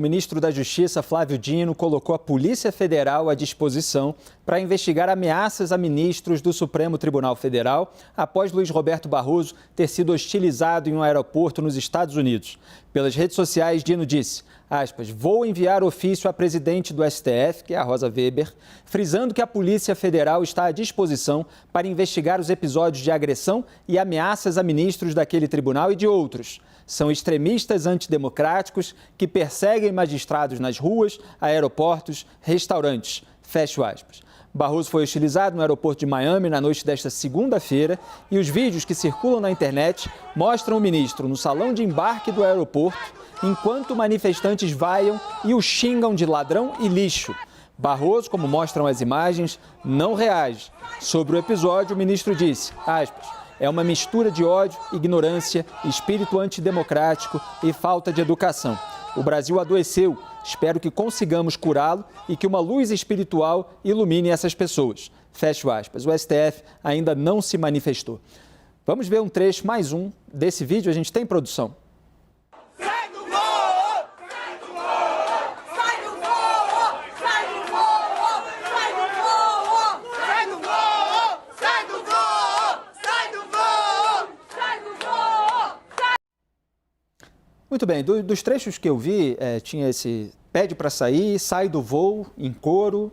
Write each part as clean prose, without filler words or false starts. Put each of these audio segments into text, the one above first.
O ministro da Justiça, Flávio Dino, colocou a Polícia Federal à disposição para investigar ameaças a ministros do Supremo Tribunal Federal após Luiz Roberto Barroso ter sido hostilizado em um aeroporto nos Estados Unidos. Pelas redes sociais, Dino disse, aspas, vou enviar ofício à presidente do STF, que é a Rosa Weber, frisando que a Polícia Federal está à disposição para investigar os episódios de agressão e ameaças a ministros daquele tribunal e de outros. São extremistas antidemocráticos que perseguem magistrados nas ruas, aeroportos, restaurantes. Fecho aspas. Barroso foi hostilizado no aeroporto de Miami na noite desta segunda-feira e os vídeos que circulam na internet mostram o ministro no salão de embarque do aeroporto enquanto manifestantes vaiam e o xingam de ladrão e lixo. Barroso, como mostram as imagens, não reage. Sobre o episódio, o ministro disse, aspas, é uma mistura de ódio, ignorância, espírito antidemocrático e falta de educação. O Brasil adoeceu. Espero que consigamos curá-lo e que uma luz espiritual ilumine essas pessoas. Fecho aspas. O STF ainda não se manifestou. Vamos ver um trecho, mais um, desse vídeo. A gente tem produção. Muito bem, dos trechos que eu vi, tinha esse pede para sair, sai do voo, em coro,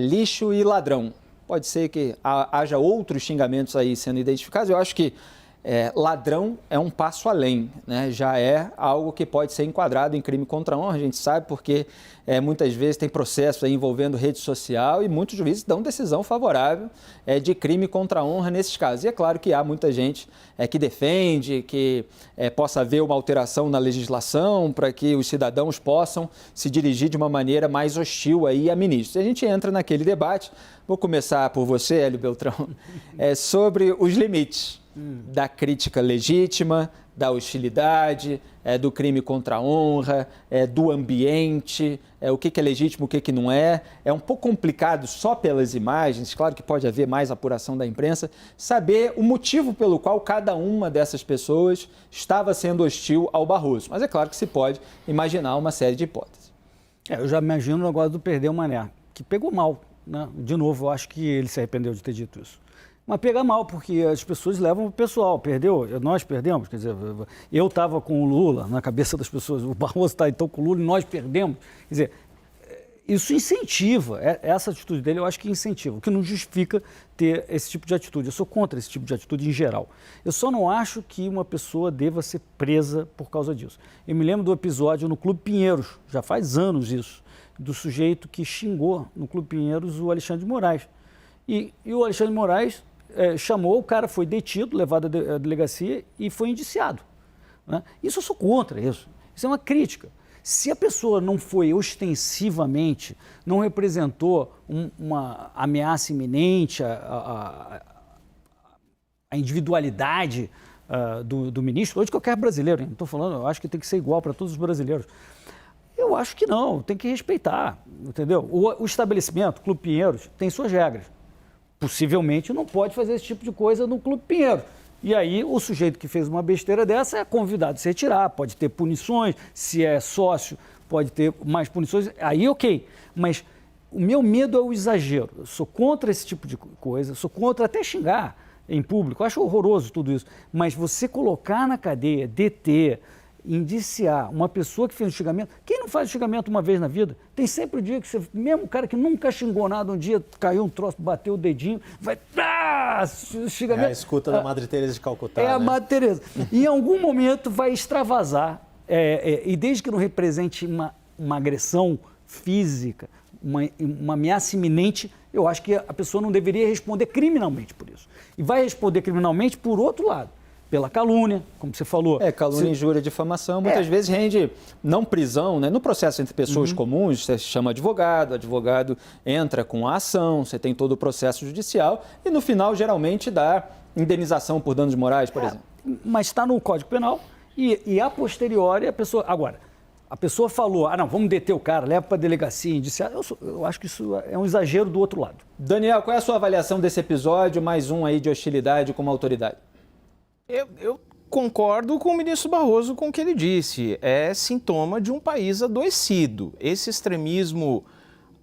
lixo e ladrão. Pode ser que haja outros xingamentos aí sendo identificados. Eu acho que ladrão é um passo além, né? Já é algo que pode ser enquadrado em crime contra a honra, a gente sabe, porque muitas vezes tem processo aí envolvendo rede social e muitos juízes dão decisão favorável de crime contra a honra nesses casos. E é claro que há muita gente que defende que possa haver uma alteração na legislação para que os cidadãos possam se dirigir de uma maneira mais hostil aí a ministros. E a gente entra naquele debate, vou começar por você, Hélio Beltrão, sobre os limites da crítica legítima, da hostilidade, do crime contra a honra, do ambiente, o que é legítimo, o que não é. É um pouco complicado só pelas imagens, claro que pode haver mais apuração da imprensa, saber o motivo pelo qual cada uma dessas pessoas estava sendo hostil ao Barroso. Mas é claro que se pode imaginar uma série de hipóteses. Eu já imagino o negócio do perder o Mané, que pegou mal, né? De novo, eu acho que ele se arrependeu de ter dito isso. Mas pega mal, porque as pessoas levam o pessoal, perdeu, nós perdemos, quer dizer, eu estava com o Lula na cabeça das pessoas, o Barroso está então com o Lula e nós perdemos. Quer dizer, isso incentiva, essa atitude dele eu acho que incentiva, o que não justifica ter esse tipo de atitude. Eu sou contra esse tipo de atitude em geral. Eu só não acho que uma pessoa deva ser presa por causa disso. Eu me lembro do episódio no Clube Pinheiros, já faz anos isso, do sujeito que xingou no Clube Pinheiros o Alexandre de Moraes. E o Alexandre de Moraes chamou, o cara foi detido, levado à delegacia e foi indiciado, né? Isso eu sou contra isso. Isso é uma crítica. Se a pessoa não foi ostensivamente, não representou uma ameaça iminente à individualidade do ministro, ou de qualquer brasileiro, hein? Não estou falando, eu acho que tem que ser igual para todos os brasileiros. Eu acho que não, tem que respeitar, entendeu? O estabelecimento, o Clube Pinheiros, tem suas regras. Possivelmente não pode fazer esse tipo de coisa no Clube Pinheiro. E aí o sujeito que fez uma besteira dessa é convidado a se retirar, pode ter punições, se é sócio pode ter mais punições, aí ok. Mas o meu medo é o exagero. Eu sou contra esse tipo de coisa, sou contra até xingar em público, eu acho horroroso tudo isso. Mas você colocar na cadeia, deter, indiciar uma pessoa que fez um xingamento, quem não faz xingamento uma vez na vida? Tem sempre o dia que você, mesmo o cara que nunca xingou nada, um dia caiu um troço, bateu o dedinho, vai, xingamento. É a escuta da Madre Teresa de Calcutá, a Madre Teresa. E em algum momento vai extravasar, e desde que não represente uma agressão física, uma ameaça iminente, eu acho que a pessoa não deveria responder criminalmente por isso. E vai responder criminalmente por outro lado. Pela calúnia, como você falou. Calúnia, injúria, difamação, muitas vezes rende não prisão, né? No processo entre pessoas comuns, você chama advogado, o advogado entra com a ação, você tem todo o processo judicial e no final geralmente dá indenização por danos morais, por exemplo. Mas está no Código Penal e a posteriori a pessoa... Agora, a pessoa falou, não, vamos deter o cara, leva para a delegacia, indiciar. Eu acho que isso é um exagero do outro lado. Daniel, qual é a sua avaliação desse episódio, mais um aí de hostilidade com uma autoridade? Eu Concordo com o ministro Barroso com o que ele disse. É sintoma de um país adoecido. Esse extremismo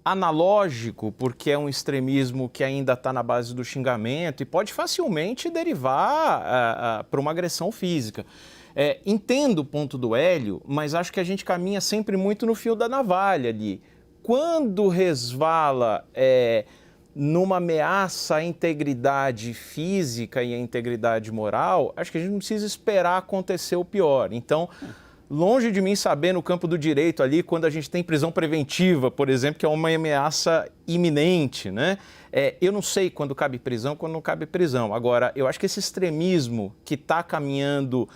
analógico, porque é um extremismo que ainda está na base do xingamento e pode facilmente derivar para uma agressão física. Entendo o ponto do Hélio, mas acho que a gente caminha sempre muito no fio da navalha ali. Quando resvala numa ameaça à integridade física e à integridade moral, acho que a gente não precisa esperar acontecer o pior. Então, longe de mim saber no campo do direito ali, quando a gente tem prisão preventiva, por exemplo, que é uma ameaça iminente, né? Eu não sei quando cabe prisão, quando não cabe prisão. Agora, eu acho que esse extremismo que está caminhando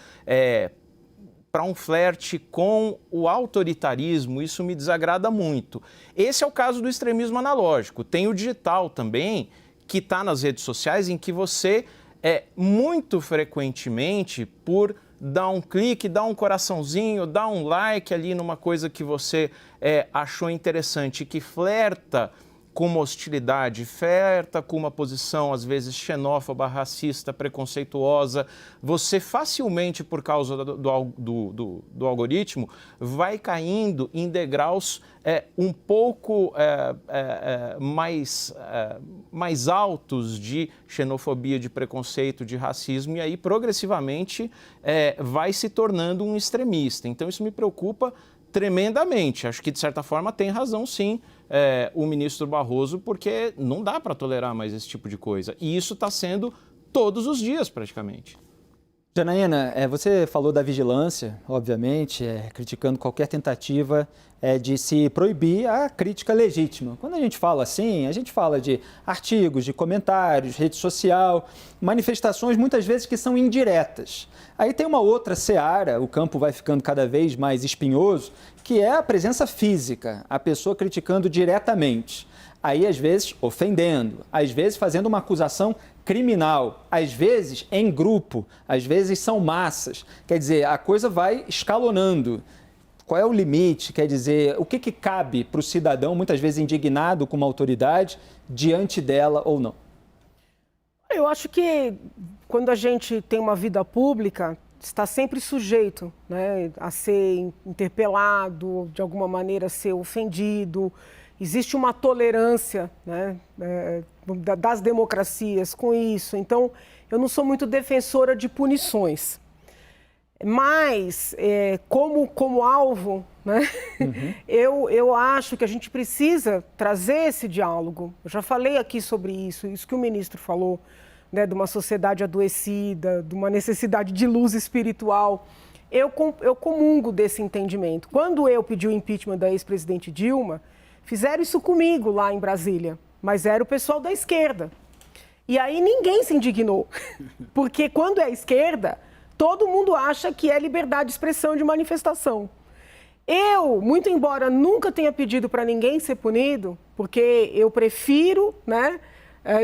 para um flerte com o autoritarismo, isso me desagrada muito. Esse é o caso do extremismo analógico. Tem o digital também, que está nas redes sociais, em que você, muito frequentemente, por dar um clique, dar um coraçãozinho, dar um like ali numa coisa que você achou interessante, que flerta com uma hostilidade, flerta com uma posição, às vezes, xenófoba, racista, preconceituosa, você facilmente, por causa do algoritmo, vai caindo em degraus um pouco mais altos de xenofobia, de preconceito, de racismo, e aí, progressivamente, vai se tornando um extremista. Então, isso me preocupa tremendamente. Acho que, de certa forma, tem razão, sim, o ministro Barroso, porque não dá para tolerar mais esse tipo de coisa. E isso está sendo todos os dias, praticamente. Janaína, você falou da vigilância, obviamente, criticando qualquer tentativa de se proibir a crítica legítima. Quando a gente fala assim, a gente fala de artigos, de comentários, rede social, manifestações muitas vezes que são indiretas. Aí tem uma outra seara, o campo vai ficando cada vez mais espinhoso, que é a presença física, a pessoa criticando diretamente. Aí, às vezes, ofendendo, às vezes fazendo uma acusação criminal, às vezes em grupo, às vezes são massas. Quer dizer, a coisa vai escalonando. Qual é o limite? Quer dizer, o que cabe para o cidadão, muitas vezes indignado com uma autoridade, diante dela ou não? Eu acho que quando a gente tem uma vida pública, está sempre sujeito, né, a ser interpelado, de alguma maneira ser ofendido. Existe uma tolerância, né, das democracias com isso. Então, eu não sou muito defensora de punições. Mas, como alvo, né, eu acho que a gente precisa trazer esse diálogo. Eu já falei aqui sobre isso que o ministro falou, né, de uma sociedade adoecida, de uma necessidade de luz espiritual. Eu comungo desse entendimento. Quando eu pedi o impeachment da ex-presidente Dilma, fizeram isso comigo lá em Brasília, mas era o pessoal da esquerda. E aí ninguém se indignou, porque quando é a esquerda, todo mundo acha que é liberdade de expressão e de manifestação. Eu, muito embora nunca tenha pedido para ninguém ser punido, porque eu prefiro, né,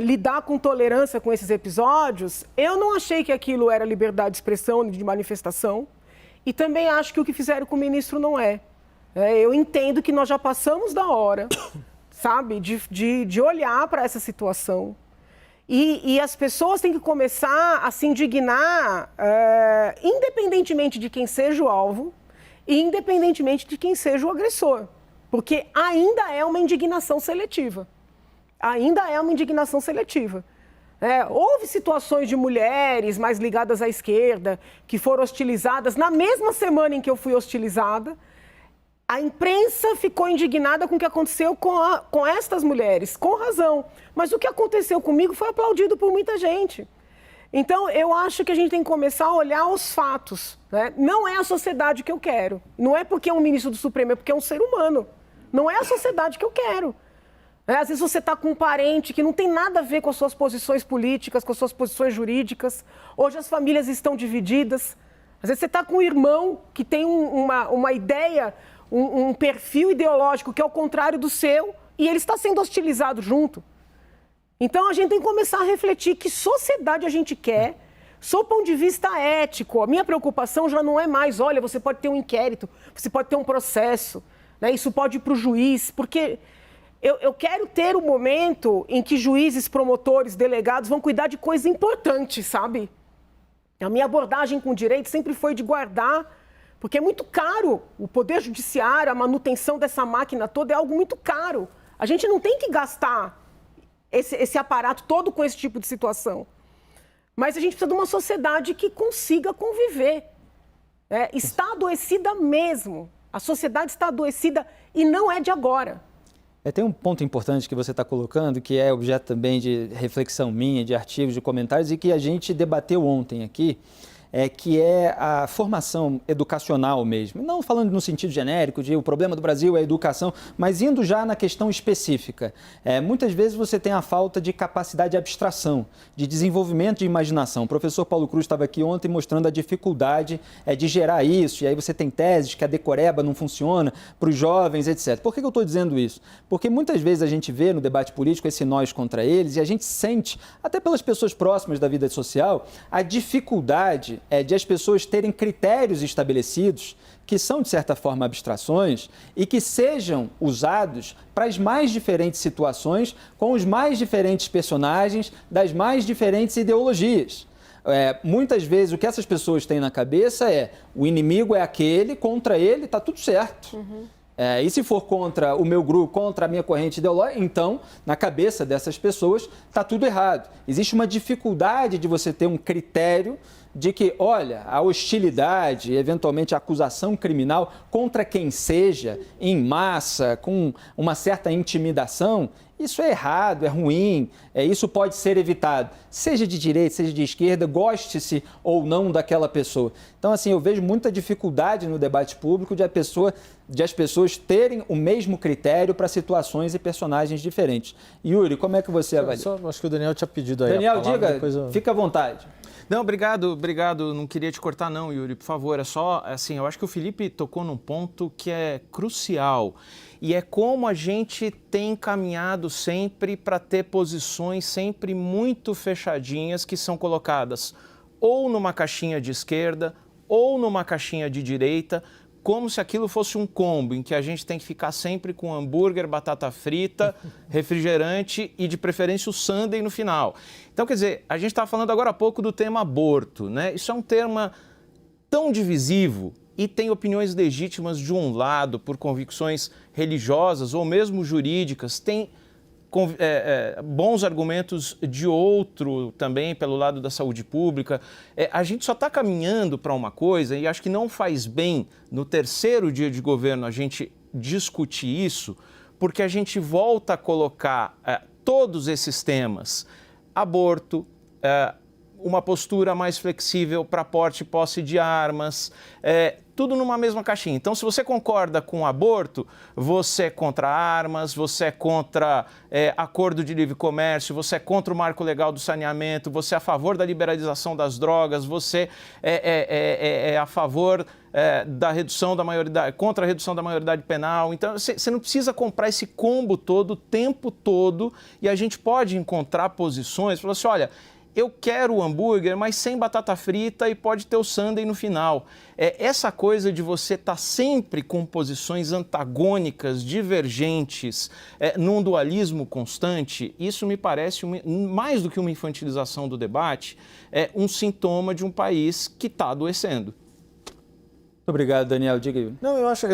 lidar com tolerância com esses episódios, eu não achei que aquilo era liberdade de expressão e de manifestação, e também acho que o que fizeram com o ministro não é. Eu entendo que nós já passamos da hora, sabe, de olhar para essa situação. E as pessoas têm que começar a se indignar, independentemente de quem seja o alvo e independentemente de quem seja o agressor. Porque ainda é uma indignação seletiva. Ainda é uma indignação seletiva. Houve situações de mulheres mais ligadas à esquerda que foram hostilizadas na mesma semana em que eu fui hostilizada. A imprensa ficou indignada com o que aconteceu com estas mulheres, com razão. Mas o que aconteceu comigo foi aplaudido por muita gente. Então, eu acho que a gente tem que começar a olhar os fatos, né? Não é a sociedade que eu quero. Não é porque é um ministro do Supremo, é porque é um ser humano. Não é a sociedade que eu quero. Às vezes você está com um parente que não tem nada a ver com as suas posições políticas, com as suas posições jurídicas. Hoje as famílias estão divididas. Às vezes você está com um irmão que tem uma ideia, um perfil ideológico que é o contrário do seu e ele está sendo hostilizado junto. Então, a gente tem que começar a refletir que sociedade a gente quer, sob o ponto de vista ético. A minha preocupação já não é mais, olha, você pode ter um inquérito, você pode ter um processo, né? Isso pode ir para o juiz, porque eu quero ter um momento em que juízes, promotores, delegados vão cuidar de coisas importantes, sabe? A minha abordagem com o direito sempre foi de guardar, porque é muito caro. O poder judiciário, a manutenção dessa máquina toda é algo muito caro. A gente não tem que gastar esse aparato todo com esse tipo de situação. Mas a gente precisa de uma sociedade que consiga conviver. Está adoecida mesmo. A sociedade está adoecida e não é de agora. Tem um ponto importante que você está colocando, que é objeto também de reflexão minha, de artigos, de comentários, e que a gente debateu ontem aqui, que é a formação educacional mesmo. Não falando no sentido genérico de o problema do Brasil é a educação, mas indo já na questão específica. Muitas vezes você tem a falta de capacidade de abstração, de desenvolvimento de imaginação. O professor Paulo Cruz estava aqui ontem mostrando a dificuldade de gerar isso, e aí você tem teses que a decoreba não funciona para os jovens, etc. Por que eu estou dizendo isso? Porque muitas vezes a gente vê no debate político esse nós contra eles, e a gente sente, até pelas pessoas próximas da vida social, a dificuldade de as pessoas terem critérios estabelecidos que são, de certa forma, abstrações e que sejam usados para as mais diferentes situações, com os mais diferentes personagens, das mais diferentes ideologias. Muitas vezes o que essas pessoas têm na cabeça o inimigo é aquele, contra ele está tudo certo. Uhum. E se for contra o meu grupo, contra a minha corrente ideológica, então, na cabeça dessas pessoas, está tudo errado. Existe uma dificuldade de você ter um critério de que, olha, a hostilidade, eventualmente a acusação criminal contra quem seja, em massa, com uma certa intimidação, isso é errado, é ruim, isso pode ser evitado. Seja de direita, seja de esquerda, goste-se ou não daquela pessoa. Então, assim, eu vejo muita dificuldade no debate público de as pessoas terem o mesmo critério para situações e personagens diferentes. Yuri, como é que você avalia? Acho que o Daniel tinha pedido aí Daniel, a palavra, diga, fica à vontade. Não, obrigado. Não queria te cortar não, Yuri, por favor. É só, assim, eu acho que o Felipe tocou num ponto que é crucial. E é como a gente tem caminhado sempre para ter posições sempre muito fechadinhas que são colocadas ou numa caixinha de esquerda ou numa caixinha de direita, como se aquilo fosse um combo, em que a gente tem que ficar sempre com hambúrguer, batata frita, refrigerante e, de preferência, o sundae no final. Então, quer dizer, a gente estava falando agora há pouco do tema aborto, né? Isso é um tema tão divisivo e tem opiniões legítimas de um lado, por convicções religiosas ou mesmo jurídicas, tem bons argumentos de outro também pelo lado da saúde pública. A gente só está caminhando para uma coisa e acho que não faz bem no terceiro dia de governo a gente discutir isso, porque a gente volta a colocar todos esses temas, aborto, uma postura mais flexível para porte e posse de armas, tudo numa mesma caixinha. Então, se você concorda com o aborto, você é contra armas, você é contra acordo de livre comércio, você é contra o marco legal do saneamento, você é a favor da liberalização das drogas, você é a favor da redução da maioridade, contra a redução da maioridade penal. Então, você não precisa comprar esse combo todo, o tempo todo, e a gente pode encontrar posições, falar assim, olha, eu quero o hambúrguer, mas sem batata frita e pode ter o sundae no final. Essa coisa de você estar sempre com posições antagônicas, divergentes, num dualismo constante, isso me parece, mais do que uma infantilização do debate, um sintoma de um país que está adoecendo. Muito obrigado, Daniel. Diga aí. Não, eu acho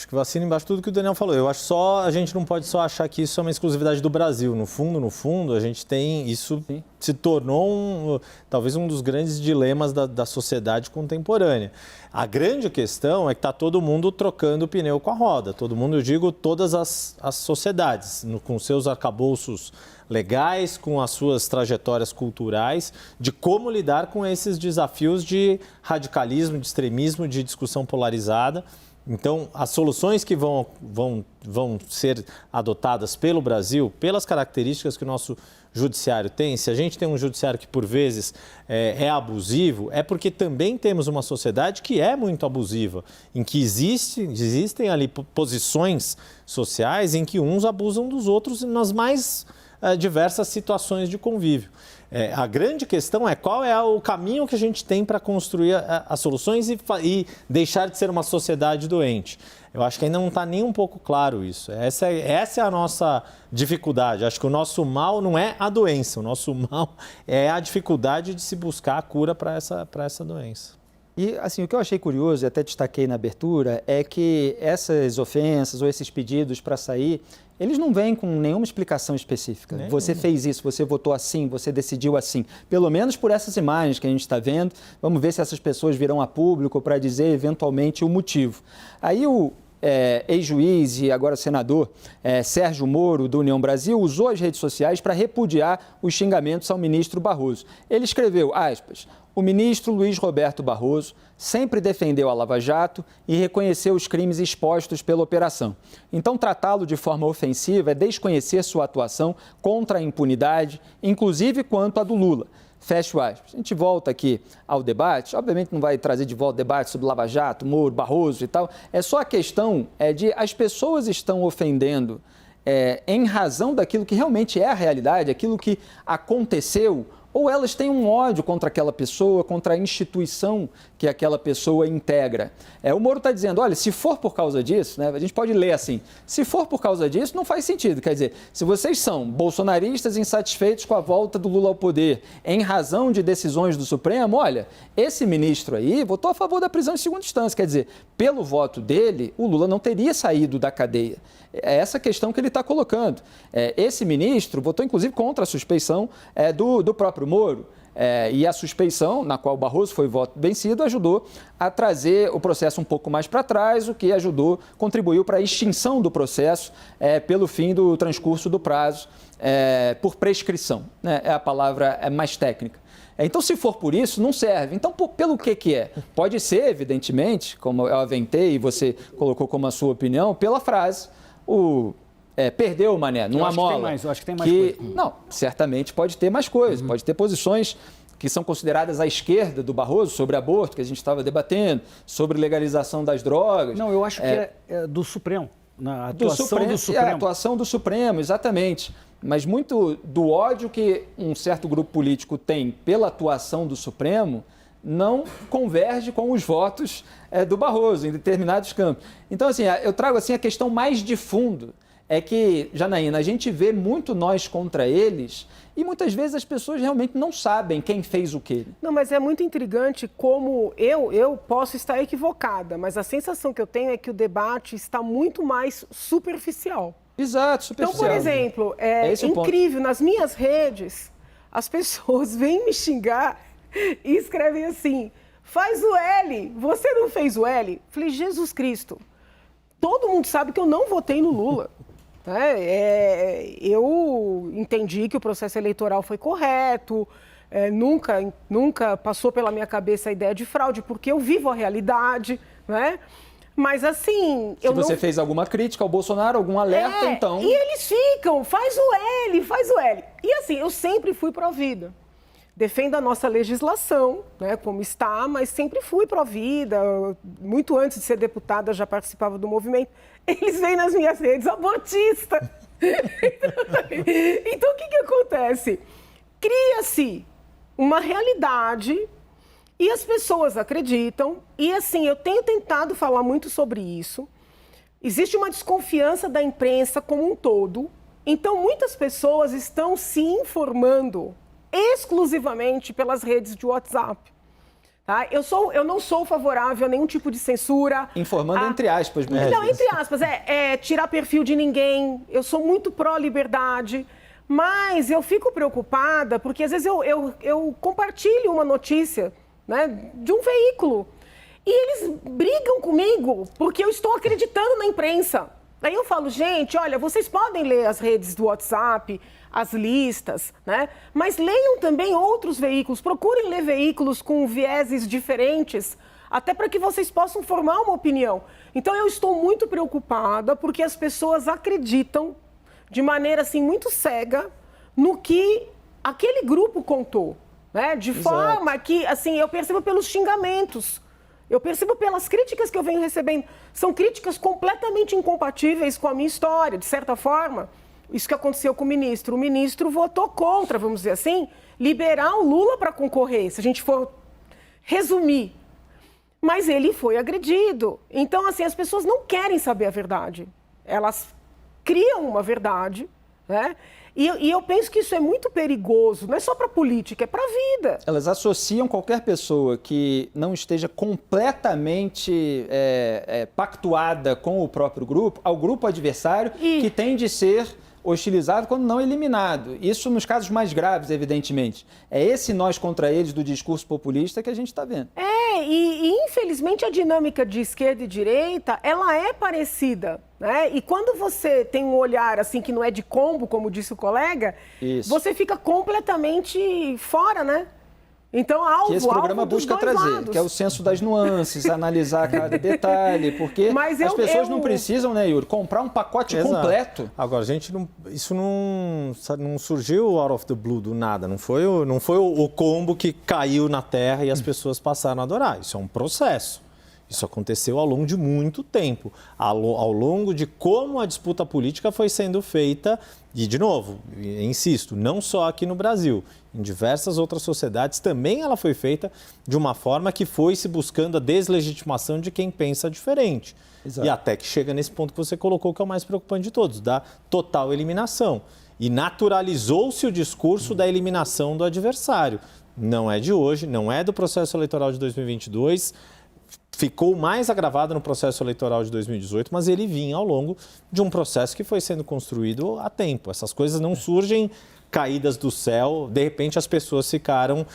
que vacina embaixo de tudo que o Daniel falou. Eu acho a gente não pode só achar que isso é uma exclusividade do Brasil. No fundo, a gente tem isso. Sim. Se tornou talvez um dos grandes dilemas da sociedade contemporânea. A grande questão é que está todo mundo trocando o pneu com a roda. Todo mundo, eu digo, todas as sociedades, com seus arcabouços legais, com as suas trajetórias culturais, de como lidar com esses desafios de radicalismo, de extremismo, de discussão polarizada. Então, as soluções que vão ser adotadas pelo Brasil, pelas características que o nosso judiciário tem, se a gente tem um judiciário que, por vezes, é abusivo, é porque também temos uma sociedade que é muito abusiva, em que existem ali posições sociais em que uns abusam dos outros nas mais diversas situações de convívio. A grande questão é qual é o caminho que a gente tem para construir as soluções e deixar de ser uma sociedade doente. Eu acho que ainda não está nem um pouco claro isso. Essa é a nossa dificuldade. Acho que o nosso mal não é a doença, o nosso mal é a dificuldade de se buscar a cura para essa doença. E, assim, o que eu achei curioso, e até destaquei na abertura, é que essas ofensas ou esses pedidos para sair, eles não vêm com nenhuma explicação específica. Você fez isso, você votou assim, você decidiu assim. Pelo menos por essas imagens que a gente está vendo, vamos ver se essas pessoas virão a público para dizer, eventualmente, o motivo. Aí o ex-juiz e agora senador Sérgio Moro, do União Brasil, usou as redes sociais para repudiar os xingamentos ao ministro Barroso. Ele escreveu, aspas, o ministro Luiz Roberto Barroso sempre defendeu a Lava Jato e reconheceu os crimes expostos pela operação. Então, tratá-lo de forma ofensiva é desconhecer sua atuação contra a impunidade, inclusive quanto a do Lula. Fecho aspas. A gente volta aqui ao debate, obviamente não vai trazer de volta debate sobre Lava Jato, Moro, Barroso e tal, é só a questão de as pessoas estão ofendendo em razão daquilo que realmente é a realidade, aquilo que aconteceu, ou elas têm um ódio contra aquela pessoa, contra a instituição que aquela pessoa integra. O Moro está dizendo, olha, se for por causa disso, a gente pode ler assim, se for por causa disso, não faz sentido. Quer dizer, se vocês são bolsonaristas insatisfeitos com a volta do Lula ao poder em razão de decisões do Supremo, olha, esse ministro aí votou a favor da prisão em segunda instância. Quer dizer, pelo voto dele, o Lula não teria saído da cadeia. É essa questão que ele está colocando. Esse ministro votou, inclusive, contra a suspeição do próprio Moro. E a suspeição, na qual o Barroso foi voto vencido, ajudou a trazer o processo um pouco mais para trás, o que contribuiu para a extinção do processo pelo fim do transcurso do prazo por prescrição. É a palavra mais técnica. Então, se for por isso, não serve. Então, pelo que é? Pode ser, evidentemente, como eu aventei e você colocou como a sua opinião, pela frase, perdeu, Mané, numa mola. Eu acho que tem mais coisa. Não, certamente pode ter mais coisas, pode ter posições que são consideradas à esquerda do Barroso, sobre aborto, que a gente estava debatendo, sobre legalização das drogas. Não, eu acho que é do Supremo, na atuação do Supremo. A atuação do Supremo, exatamente. Mas muito do ódio que um certo grupo político tem pela atuação do Supremo não converge com os votos do Barroso em determinados campos. Então, assim, eu trago assim, a questão mais de fundo. É que, Janaína, a gente vê muito nós contra eles e muitas vezes as pessoas realmente não sabem quem fez o quê. Não, mas é muito intrigante como eu posso estar equivocada, mas a sensação que eu tenho é que o debate está muito mais superficial. Exato, superficial. Então, por exemplo, é incrível, nas minhas redes, as pessoas vêm me xingar e escrevem assim, faz o L, você não fez o L? Falei, Jesus Cristo, todo mundo sabe que eu não votei no Lula. Eu entendi que o processo eleitoral foi correto, nunca passou pela minha cabeça a ideia de fraude, porque eu vivo a realidade, né? Mas assim... Se você fez alguma crítica ao Bolsonaro, algum alerta, então... E eles ficam, faz o L, faz o L. E assim, eu sempre fui pró-vida. Defendo a nossa legislação, né, como está, mas sempre fui pró-vida. Muito antes de ser deputada, já participava do movimento. Eles vêm nas minhas redes, abortista. Então, o que acontece? Cria-se uma realidade e as pessoas acreditam. E, assim, eu tenho tentado falar muito sobre isso. Existe uma desconfiança da imprensa como um todo. Então, muitas pessoas estão se informando exclusivamente pelas redes de WhatsApp. Tá? Eu não sou favorável a nenhum tipo de censura. Informando entre aspas mesmo. Não, entre aspas, tirar perfil de ninguém. Eu sou muito pró-liberdade, mas eu fico preocupada porque às vezes eu compartilho uma notícia, né, de um veículo e eles brigam comigo porque eu estou acreditando na imprensa. Aí eu falo, gente, olha, vocês podem ler as redes do WhatsApp, as listas, né? Mas leiam também outros veículos, procurem ler veículos com vieses diferentes, até para que vocês possam formar uma opinião. Então eu estou muito preocupada porque as pessoas acreditam de maneira assim muito cega no que aquele grupo contou, né? De forma que, assim, eu percebo pelos xingamentos. Eu percebo pelas críticas que eu venho recebendo. São críticas completamente incompatíveis com a minha história, de certa forma. isso que aconteceu com o ministro. O ministro votou contra, vamos dizer assim, liberar o Lula para concorrer, se a gente for resumir. Mas ele foi agredido. Então, assim, as pessoas não querem saber a verdade. Elas criam uma verdade, né? E eu penso que isso é muito perigoso, não é só para a política, é para a vida. Elas associam qualquer pessoa que não esteja completamente pactuada com o próprio grupo ao grupo adversário, que tem de ser hostilizado quando não eliminado. Isso nos casos mais graves, evidentemente. É esse nós contra eles do discurso populista que a gente está vendo. E infelizmente a dinâmica de esquerda e direita, ela é parecida, né? E quando você tem um olhar assim que não é de combo, como disse o colega, você fica completamente fora, né? Então, que esse programa busca trazer, que é o senso das nuances, analisar cada detalhe, porque as pessoas não precisam, né, Yuri, comprar um pacote completo. Agora, isso não surgiu out of the blue, do nada, não foi o combo que caiu na terra e as pessoas passaram a adorar. Isso é um processo. Isso aconteceu ao longo de muito tempo, ao longo de como a disputa política foi sendo feita, e de novo, insisto, não só aqui no Brasil, em diversas outras sociedades também ela foi feita de uma forma que foi se buscando a deslegitimação de quem pensa diferente. Exato. E até que chega nesse ponto que você colocou, que é o mais preocupante de todos, da total eliminação. E naturalizou-se o discurso da eliminação do adversário. Não é de hoje, não é do processo eleitoral de 2022, ficou mais agravado no processo eleitoral de 2018, mas ele vinha ao longo de um processo que foi sendo construído há tempo. Essas coisas não surgem caídas do céu, de repente as pessoas ficaram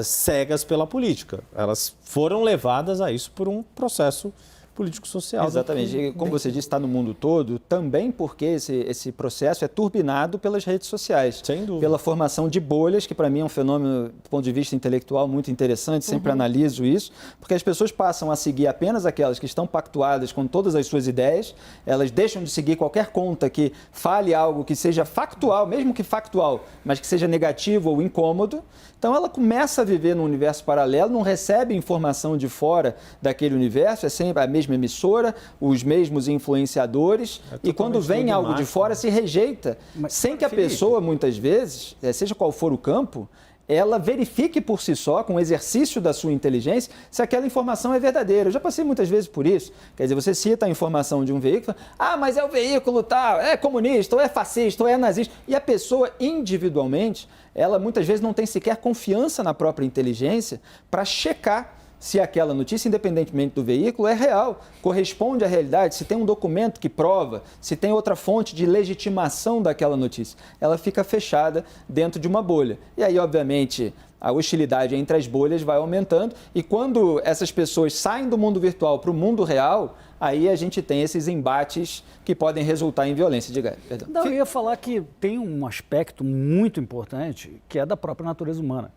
cegas pela política. Elas foram levadas a isso por um processo político-social. Exatamente. E, como você disse, está no mundo todo, também porque esse processo é turbinado pelas redes sociais. Sem dúvida. Pela formação de bolhas, que para mim é um fenômeno, do ponto de vista intelectual, muito interessante, sempre analiso isso, porque as pessoas passam a seguir apenas aquelas que estão pactuadas com todas as suas ideias, elas deixam de seguir qualquer conta que fale algo que seja factual, mesmo que factual, mas que seja negativo ou incômodo. Então ela começa a viver num universo paralelo, não recebe informação de fora daquele universo, é sempre a mesma emissora, os mesmos influenciadores, e quando vem algo de fora se rejeita, sem que a pessoa, muitas vezes, seja qual for o campo, ela verifique por si só, com o exercício da sua inteligência, se aquela informação é verdadeira. Eu já passei muitas vezes por isso. Quer dizer, você cita a informação de um veículo, mas é o veículo tal, é comunista, ou é fascista, ou é nazista. E a pessoa, individualmente, ela muitas vezes não tem sequer confiança na própria inteligência para checar se aquela notícia, independentemente do veículo, é real, corresponde à realidade, se tem um documento que prova, se tem outra fonte de legitimação daquela notícia. Ela fica fechada dentro de uma bolha. E aí, obviamente, a hostilidade entre as bolhas vai aumentando e quando essas pessoas saem do mundo virtual para o mundo real, aí a gente tem esses embates que podem resultar em violência. Diga, perdão. Não, eu ia falar que tem um aspecto muito importante que é da própria natureza humana.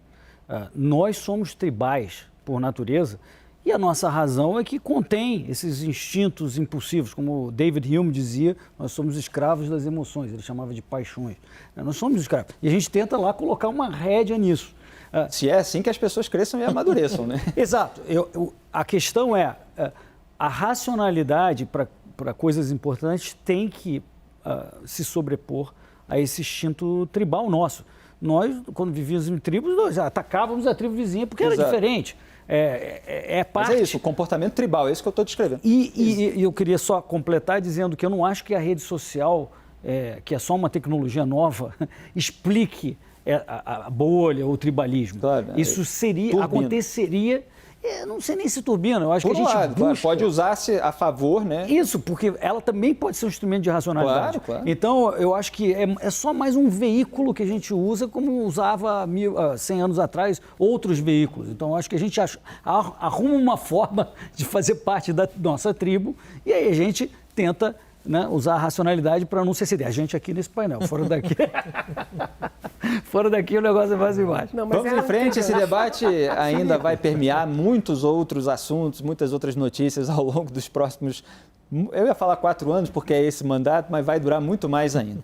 Nós somos tribais por natureza, e a nossa razão é que contém esses instintos impulsivos, como David Hume dizia, nós somos escravos das emoções, ele chamava de paixões. Nós somos escravos. E a gente tenta lá colocar uma rédea nisso. Se é assim que as pessoas cresçam e amadureçam, né? Exato. A questão é, a racionalidade para coisas importantes tem que se sobrepor a esse instinto tribal nosso. Nós, quando vivíamos em tribos, nós atacávamos a tribo vizinha porque era diferente. Parte... Mas é isso, o comportamento tribal, é isso que eu estou descrevendo. E eu queria só completar dizendo que eu não acho que a rede social, que é só uma tecnologia nova, explique a bolha ou o tribalismo. Claro, isso aconteceria... não sei nem se turbina, eu acho por que a gente lado, busca... claro, pode usar-se a favor, né? Isso, porque ela também pode ser um instrumento de racionalidade. Claro. Então, eu acho que é só mais um veículo que a gente usa como usava 100 anos atrás outros veículos. Então, eu acho que a gente arruma uma forma de fazer parte da nossa tribo e aí a gente tenta, né, usar a racionalidade para não se exceder. A gente aqui nesse painel, fora daqui... Fora daqui o negócio é mais embaixo. Vamos em frente, esse debate ainda vai permear muitos outros assuntos, muitas outras notícias ao longo dos próximos... Eu ia falar 4 anos porque é esse mandato, mas vai durar muito mais ainda.